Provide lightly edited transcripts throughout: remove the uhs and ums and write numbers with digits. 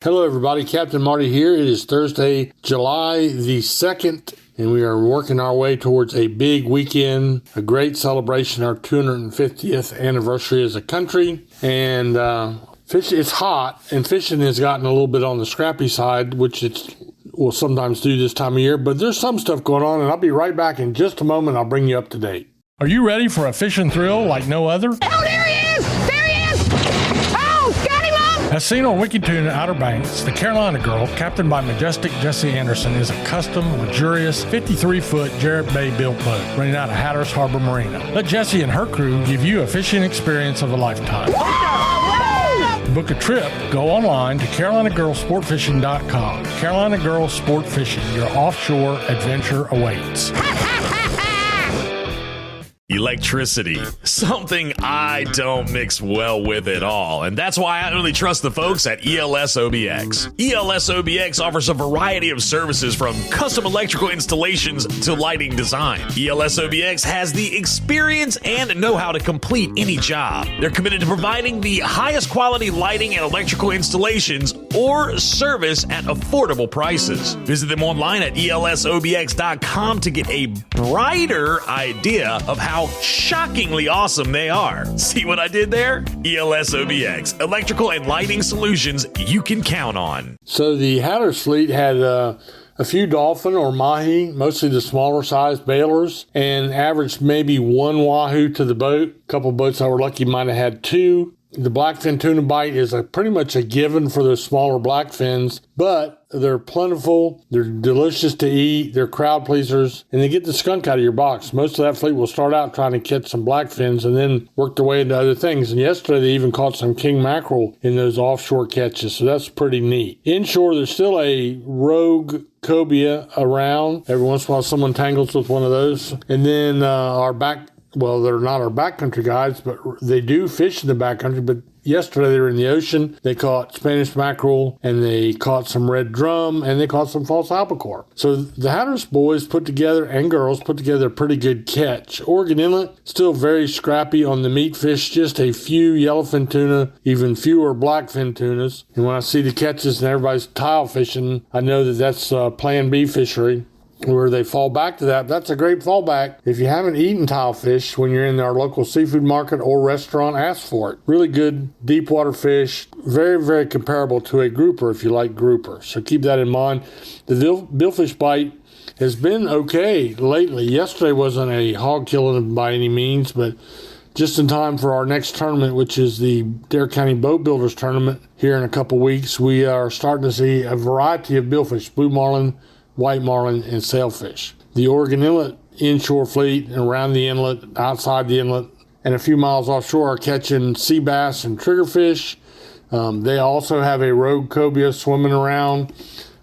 Hello everybody, Captain Marty here. It is Thursday, July the 2nd, and we are working our way towards a big weekend, a great celebration, our 250th anniversary as a country. And fishing is hot, and fishing has gotten a little bit on the scrappy side, which it will sometimes do this time of year, but there's some stuff going on, and I'll be right back in just a moment. I'll bring you up to date. Are you ready for a fishing thrill like no other? Oh, there he is! There he is! Oh, got him up! As seen on WikiTune Outer Banks, the Carolina Girl, captained by majestic Jesse Anderson, is a custom, luxurious 53-foot Jarrett Bay built boat running out of Hatteras Harbor Marina. Let Jesse and her crew give you a fishing experience of a lifetime. To book a trip, go online to CarolinaGirlSportFishing.com. Carolina Girl Sport Fishing, your offshore adventure awaits. Electricity, something I don't mix well with at all, and that's why I only trust the folks at ELS OBX. ELS OBX offers a variety of services from custom electrical installations to lighting design. ELS OBX has the experience and know-how to complete any job. They're committed to providing the highest quality lighting and electrical installations or service at affordable prices. Visit them online at elsobx.com to get a brighter idea of how shockingly awesome they are. See what I did there? ELS OBX, electrical and lighting solutions you can count on. So the Hatteras fleet had a few dolphin or mahi, mostly the smaller size bailers, and averaged maybe one wahoo to the boat. A couple boats I were lucky might have had two. The blackfin tuna bite is pretty much a given for those smaller blackfins, but they're plentiful, they're delicious to eat, they're crowd pleasers, and they get the skunk out of your box. Most of that fleet will start out trying to catch some blackfins and then work their way into other things. And yesterday they even caught some king mackerel in those offshore catches, so that's pretty neat. Inshore, there's still a rogue cobia around. Every once in a while someone tangles with one of those. And then they're not our backcountry guys, but they do fish in the backcountry. But yesterday they were in the ocean. They caught Spanish mackerel, and they caught some red drum, and they caught some false albacore. So the Hatteras boys and girls put together a pretty good catch. Oregon Inlet, still very scrappy on the meat fish, just a few yellowfin tuna, even fewer blackfin tunas. And when I see the catches and everybody's tile fishing, I know that that's Plan B fishery, where they fall back to that. That's a great fallback. If you haven't eaten tile fish when you're in our local seafood market or restaurant, ask for it. Really good deep water fish. Very, very comparable to a grouper if you like grouper. So keep that in mind. The billfish bite has been okay lately. Yesterday wasn't a hog killing by any means, but just in time for our next tournament, which is the Dare County Boat Builders Tournament here in a couple weeks, we are starting to see a variety of billfish, blue marlin, white marlin, and sailfish. The Oregon Inlet inshore fleet around the inlet, outside the inlet, and a few miles offshore are catching sea bass and triggerfish. They also have a rogue cobia swimming around.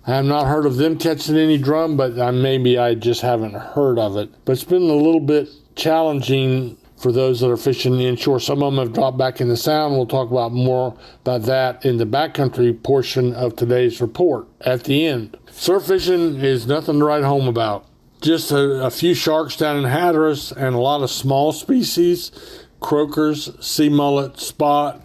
I have not heard of them catching any drum, but maybe I just haven't heard of it. But it's been a little bit challenging for those that are fishing inshore. Some of them have dropped back in the sound. We'll talk about more about that in the backcountry portion of today's report at the end. Surf fishing is nothing to write home about. Just a few sharks down in Hatteras and a lot of small species, croakers, sea mullet, spot,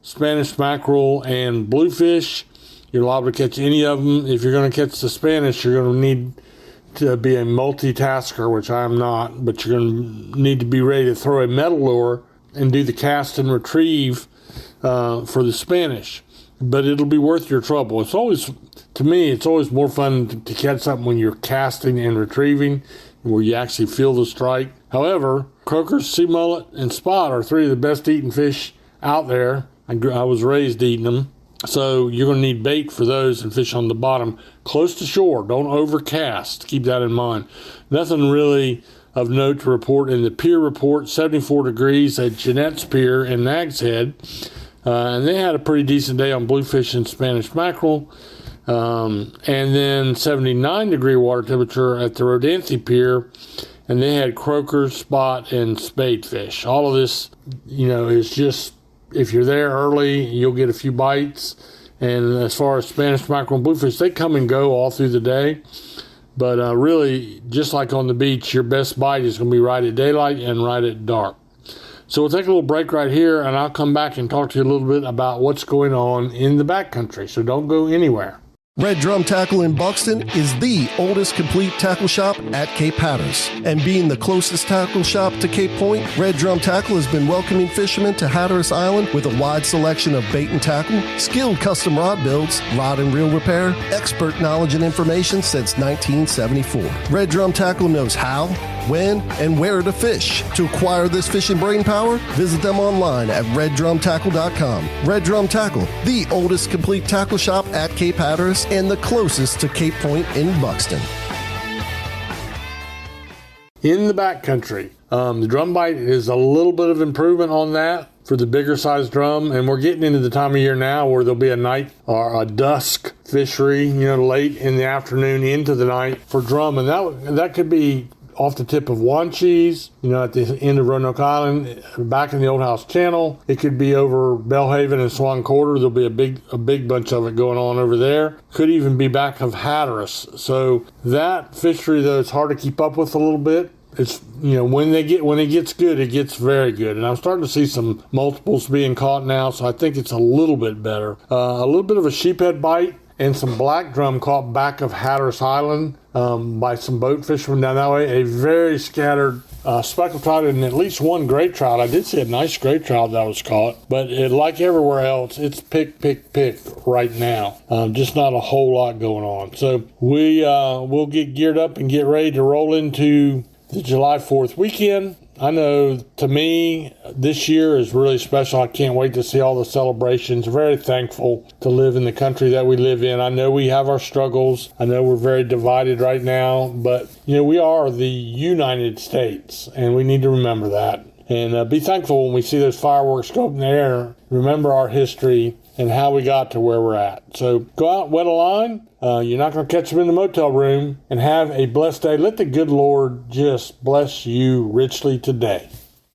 Spanish mackerel, and bluefish. You're liable to catch any of them. If you're going to catch the Spanish, you're going to need to be a multitasker, which I am not, but you're going to need to be ready to throw a metal lure and do the cast and retrieve for the Spanish. But it'll be worth your trouble. To me, it's always more fun to catch something when you're casting and retrieving, where you actually feel the strike. However, croakers, sea mullet, and spot are three of the best eating fish out there. I was raised eating them. So you're going to need bait for those and fish on the bottom close to shore. Don't overcast. Keep that in mind. Nothing really of note to report in the pier report. 74 degrees at Jeanette's Pier in Nags Head. And they had a pretty decent day on bluefish and Spanish mackerel. And then 79 degree water temperature at the Rodanthe Pier. And they had croakers, spot, and spadefish. All of this, is just, if you're there early, you'll get a few bites. And as far as Spanish mackerel and bluefish, they come and go all through the day. But really, just like on the beach, your best bite is going to be right at daylight and right at dark. So we'll take a little break right here, and I'll come back and talk to you a little bit about what's going on in the backcountry. So don't go anywhere. Red Drum Tackle in Buxton is the oldest complete tackle shop at Cape Hatteras. And being the closest tackle shop to Cape Point, Red Drum Tackle has been welcoming fishermen to Hatteras Island with a wide selection of bait and tackle, skilled custom rod builds, rod and reel repair, expert knowledge and information since 1974. Red Drum Tackle knows how, when, and where to fish. To acquire this fishing brain power, visit them online at reddrumtackle.com. Red Drum Tackle, the oldest complete tackle shop at Cape Hatteras and the closest to Cape Point in Buxton. In the backcountry, the drum bite is a little bit of improvement on that for the bigger size drum, and we're getting into the time of year now where there'll be a night or a dusk fishery, late in the afternoon into the night for drum, and that could be off the tip of Wanchese, at the end of Roanoke Island, back in the Old House Channel. It could be over Belhaven and Swan Quarter. There'll be a big bunch of it going on over there. Could even be back of Hatteras. So that fishery, though, it's hard to keep up with a little bit. It's, when it gets good, it gets very good. And I'm starting to see some multiples being caught now, so I think it's a little bit better. A little bit of a sheephead bite and some black drum caught back of Hatteras Island by some boat fishermen down that way. A very scattered speckled trout and at least one great trout. I did see a nice great trout that was caught, but like everywhere else, it's pick right now. Just not a whole lot going on. So we'll get geared up and get ready to roll into the July 4th weekend. I know, to me, this year is really special. I can't wait to see all the celebrations. Very thankful to live in the country that we live in. I know we have our struggles. I know we're very divided right now, but, we are the United States, and we need to remember that. And be thankful when we see those fireworks go up in the air. Remember our history and how we got to where we're at. So go out, wet a line. You're not going to catch them in the motel room, and have a blessed day. Let the good Lord just bless you richly today.